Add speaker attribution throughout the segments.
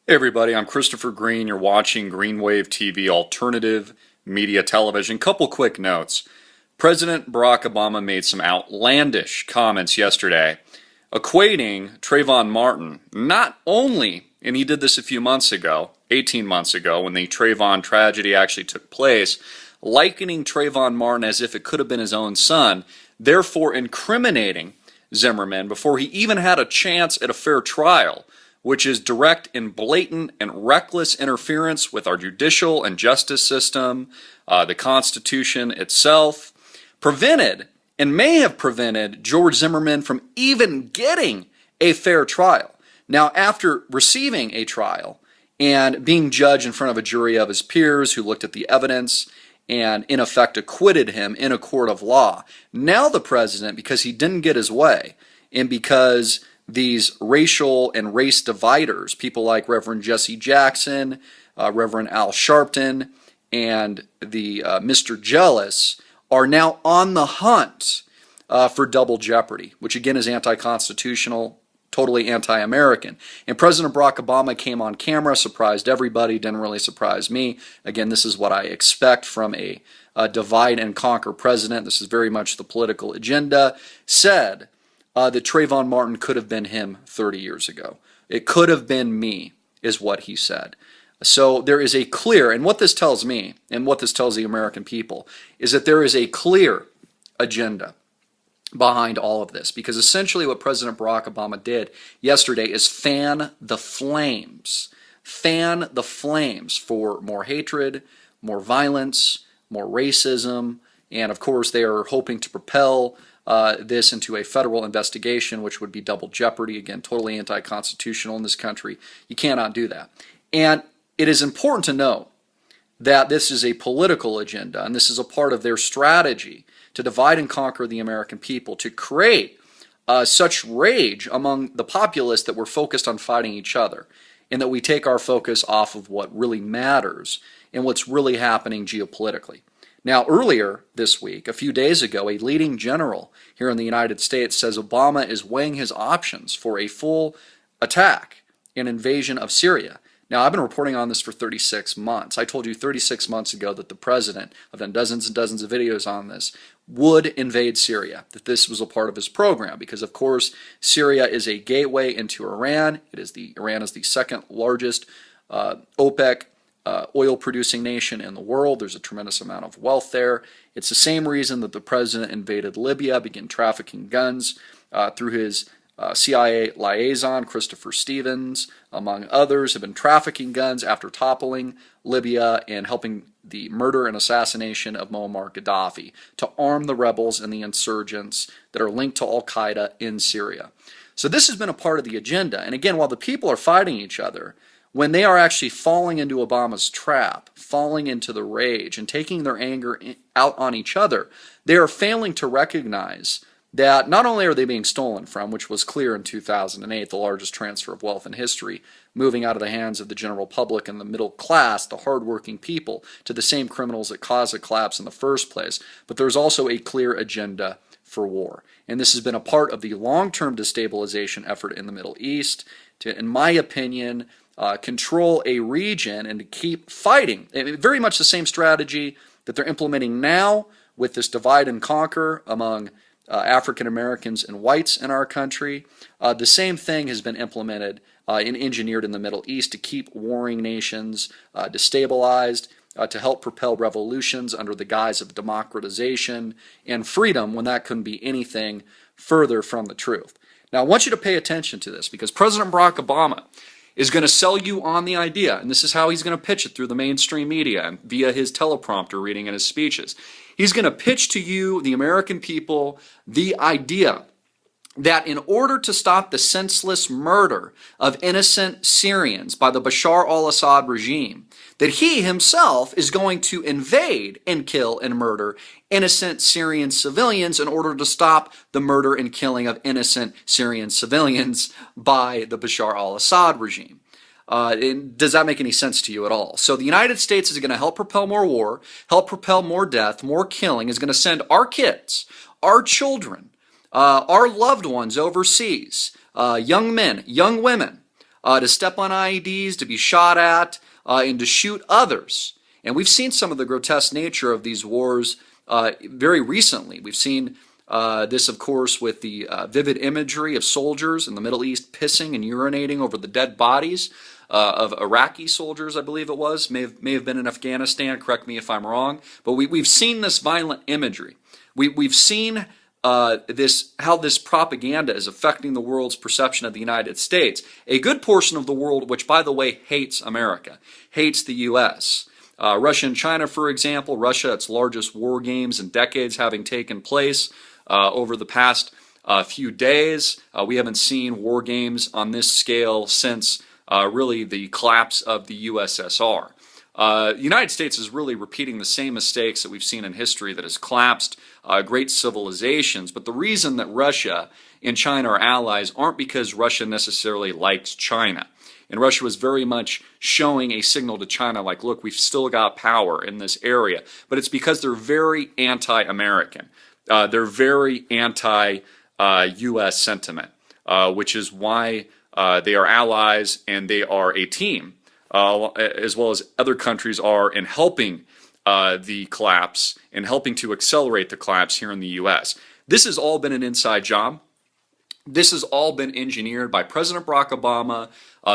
Speaker 1: Hey everybody, I'm Christopher Green. You're watching Greenwave TV Alternative Media Television. Couple quick notes. President Barack Obama made some outlandish comments yesterday, equating Trayvon Martin not only, and he did this a few months ago, 18 months ago, when the Trayvon tragedy actually took place, likening Trayvon Martin as if it could have been his own son, therefore incriminating Zimmerman before he even had a chance at a fair trial, which is direct and blatant and reckless interference with our judicial and justice system, the Constitution itself, prevented and may have prevented George Zimmerman from even getting a fair trial. Now, after receiving a trial and being judged in front of a jury of his peers who looked at the evidence and in effect acquitted him in a court of law, now the president, because he didn't get his way and because these racial and race dividers, people like Reverend Jesse Jackson, Reverend Al Sharpton, and the Mr. Jealous, are now on the hunt for double jeopardy, which again is anti-constitutional, totally anti-American. And President Barack Obama came on camera, surprised everybody, didn't really surprise me. Again, this is what I expect from a divide and conquer president. This is very much the political agenda. Said that Trayvon Martin could have been him 30 years ago. It could have been me, is what he said. So there is a clear, and what this tells me, and what this tells the American people, is that there is a clear agenda behind all of this. Because essentially what President Barack Obama did yesterday is fan the flames. Fan the flames for more hatred, more violence, more racism, and of course they are hoping to propel this into a federal investigation, which would be double jeopardy. Again, totally anti-constitutional in this country. You cannot do that. And it is important to know that this is a political agenda, and this is a part of their strategy to divide and conquer the American people, to create such rage among the populace that we're focused on fighting each other, and that we take our focus off of what really matters and what's really happening geopolitically. Now, earlier this week, a few days ago, a leading general here in the United States says Obama is weighing his options for a full attack and invasion of Syria. Now, I've been reporting on this for 36 months. I told you 36 months ago that the president, I've done dozens and dozens of videos on this, would invade Syria, that this was a part of his program, because of course Syria is a gateway into Iran. Iran is the second largest OPEC oil-producing nation in the world. There's a tremendous amount of wealth there. It's the same reason that the president invaded Libya, began trafficking guns through his CIA liaison, Christopher Stevens, among others, have been trafficking guns after toppling Libya and helping the murder and assassination of Muammar Gaddafi to arm the rebels and the insurgents that are linked to Al-Qaeda in Syria. So this has been a part of the agenda. And again, while the people are fighting each other, when they are actually falling into Obama's trap, falling into the rage, and taking their anger out on each other, they are failing to recognize that not only are they being stolen from, which was clear in 2008, the largest transfer of wealth in history, moving out of the hands of the general public and the middle class, the hardworking people, to the same criminals that caused the collapse in the first place, but there's also a clear agenda for war. And this has been a part of the long-term destabilization effort in the Middle East to, in my opinion, control a region and to keep fighting. Very much the same strategy that they're implementing now with this divide and conquer among African Americans and whites in our country. The same thing has been implemented and engineered in the Middle East to keep warring nations destabilized, to help propel revolutions under the guise of democratization and freedom when that couldn't be anything further from the truth. Now, I want you to pay attention to this because President Barack Obama is going to sell you on the idea, and this is how he's going to pitch it through the mainstream media and via his teleprompter reading in his speeches. He's going to pitch to you, the American people, the idea that in order to stop the senseless murder of innocent Syrians by the Bashar al-Assad regime, that he himself is going to invade and kill and murder innocent Syrian civilians in order to stop the murder and killing of innocent Syrian civilians by the Bashar al-Assad regime. Does that make any sense to you at all? So the United States is going to help propel more war, help propel more death, more killing, is going to send our kids, our children, our loved ones overseas, young men, young women, to step on IEDs, to be shot at, and to shoot others. And we've seen some of the grotesque nature of these wars very recently. We've seen this, of course, with the vivid imagery of soldiers in the Middle East pissing and urinating over the dead bodies of Iraqi soldiers, I believe it was. May have been in Afghanistan, correct me if I'm wrong. But we've seen this violent imagery. We've seen how this propaganda is affecting the world's perception of the United States. A good portion of the world, which, by the way, hates America, hates the U.S., Russia and China, for example. Russia, its largest war games in decades having taken place over the past few days. We haven't seen war games on this scale since really the collapse of the USSR. The United States is really repeating the same mistakes that we've seen in history that has collapsed great civilizations. But the reason that Russia and China are allies aren't because Russia necessarily likes China. And Russia was very much showing a signal to China like, look, we've still got power in this area. But it's because they're very anti-American. They're very anti-U.S. sentiment, which is why they are allies and they are a team, as well as other countries are in helping the collapse and helping to accelerate the collapse here in the U.S. This has all been an inside job. This has all been engineered by President Barack Obama,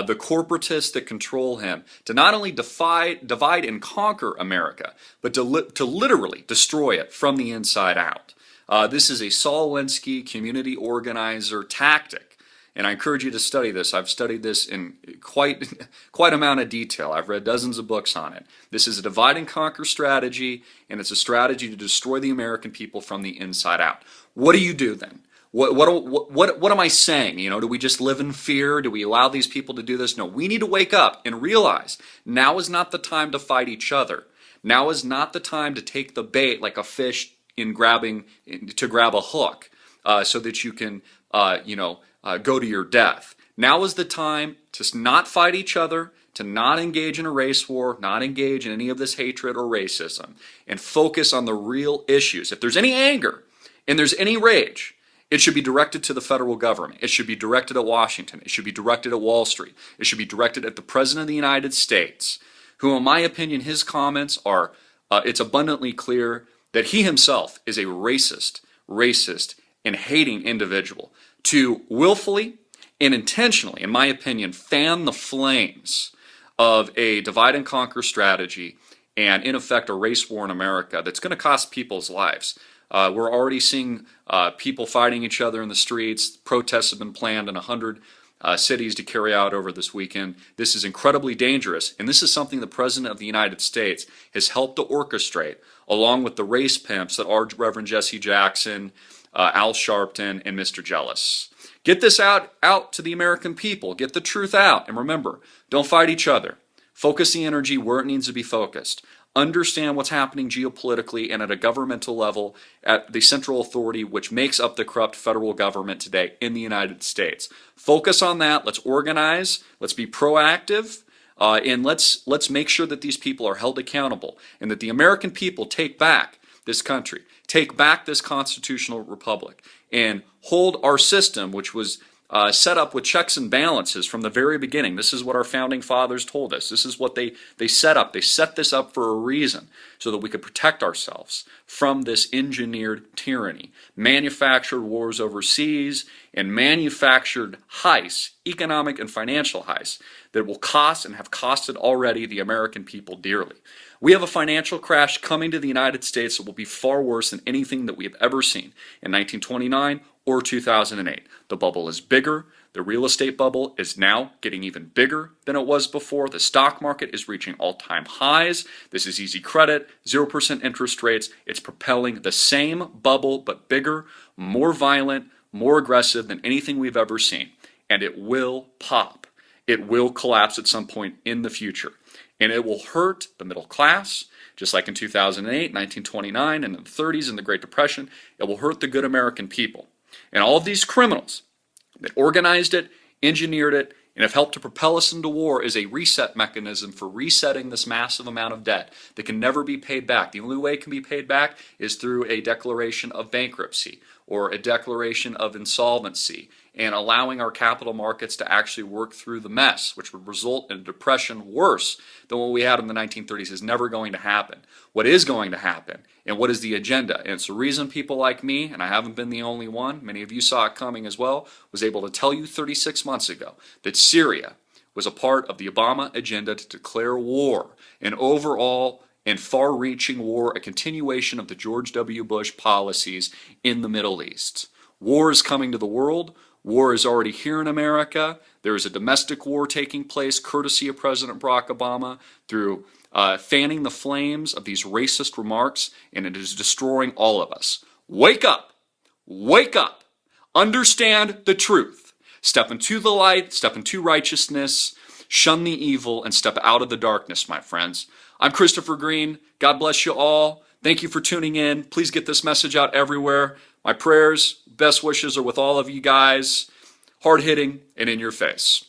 Speaker 1: the corporatists that control him, to not only divide and conquer America, but to literally destroy it from the inside out. This is a Saul Alinsky community organizer tactic, and I encourage you to study this. I've studied this in quite amount of detail. I've read dozens of books on it. This is a divide and conquer strategy, and it's a strategy to destroy the American people from the inside out. What do you do then? What am I saying? You know, do we just live in fear? Do we allow these people to do this? No, we need to wake up and realize now is not the time to fight each other. Now is not the time to take the bait like a fish to grab a hook so that you can, go to your death. Now is the time to not fight each other, to not engage in a race war, not engage in any of this hatred or racism, and focus on the real issues. If there's any anger and there's any rage, it should be directed to the federal government. It should be directed at Washington. It should be directed at Wall Street. It should be directed at the President of the United States, who, in my opinion, his comments are, it's abundantly clear that he himself is a racist, and hating individual. To willfully and intentionally, in my opinion, fan the flames of a divide and conquer strategy and, in effect, a race war in America that's going to cost people's lives. We're already seeing people fighting each other in the streets. Protests have been planned in 100 cities to carry out over this weekend. This is incredibly dangerous, and this is something the President of the United States has helped to orchestrate, along with the race pimps that are Reverend Jesse Jackson, Al Sharpton, and Mr. Jealous. Get this out to the American people. Get the truth out. And remember, don't fight each other. Focus the energy where it needs to be focused. Understand what's happening geopolitically and at a governmental level at the central authority which makes up the corrupt federal government today in the United States. Focus on that. Let's organize. Let's be proactive. And let's make sure that these people are held accountable and that the American people take back this country, take back this constitutional republic, and hold our system, which was set up with checks and balances from the very beginning. This is what our founding fathers told us. This is what they set up. They set this up for a reason so that we could protect ourselves from this engineered tyranny, manufactured wars overseas, and manufactured heists, economic and financial heists, that will cost and have costed already the American people dearly. We have a financial crash coming to the United States that will be far worse than anything that we have ever seen in 1929 or 2008. The bubble is bigger. The real estate bubble is now getting even bigger than it was before. The stock market is reaching all-time highs. This is easy credit, 0% interest rates. It's propelling the same bubble, but bigger, more violent, more aggressive than anything we've ever seen. And it will pop. It will collapse at some point in the future. And it will hurt the middle class, just like in 2008, 1929, and in the 30s and the Great Depression. It will hurt the good American people. And all of these criminals that organized it, engineered it, and have helped to propel us into war is a reset mechanism for resetting this massive amount of debt that can never be paid back. The only way it can be paid back is through a declaration of bankruptcy or a declaration of insolvency and allowing our capital markets to actually work through the mess, which would result in a depression worse than what we had in the 1930s, is never going to happen. What is going to happen, and what is the agenda, and it's the reason people like me, and I haven't been the only one, many of you saw it coming as well, was able to tell you 36 months ago that Syria was a part of the Obama agenda to declare war, an overall and far-reaching war, a continuation of the George W. Bush policies in the Middle East. War is coming to the world. War is already here in America. There is a domestic war taking place courtesy of President Barack Obama through fanning the flames of these racist remarks, and it is destroying all of us. Wake up! Wake up! Understand the truth. Step into the light, step into righteousness, shun the evil, and step out of the darkness, my friends. I'm Christopher Green. God bless you all. Thank you for tuning in. Please get this message out everywhere. My prayers, best wishes are with all of you guys. Hard-hitting and in your face.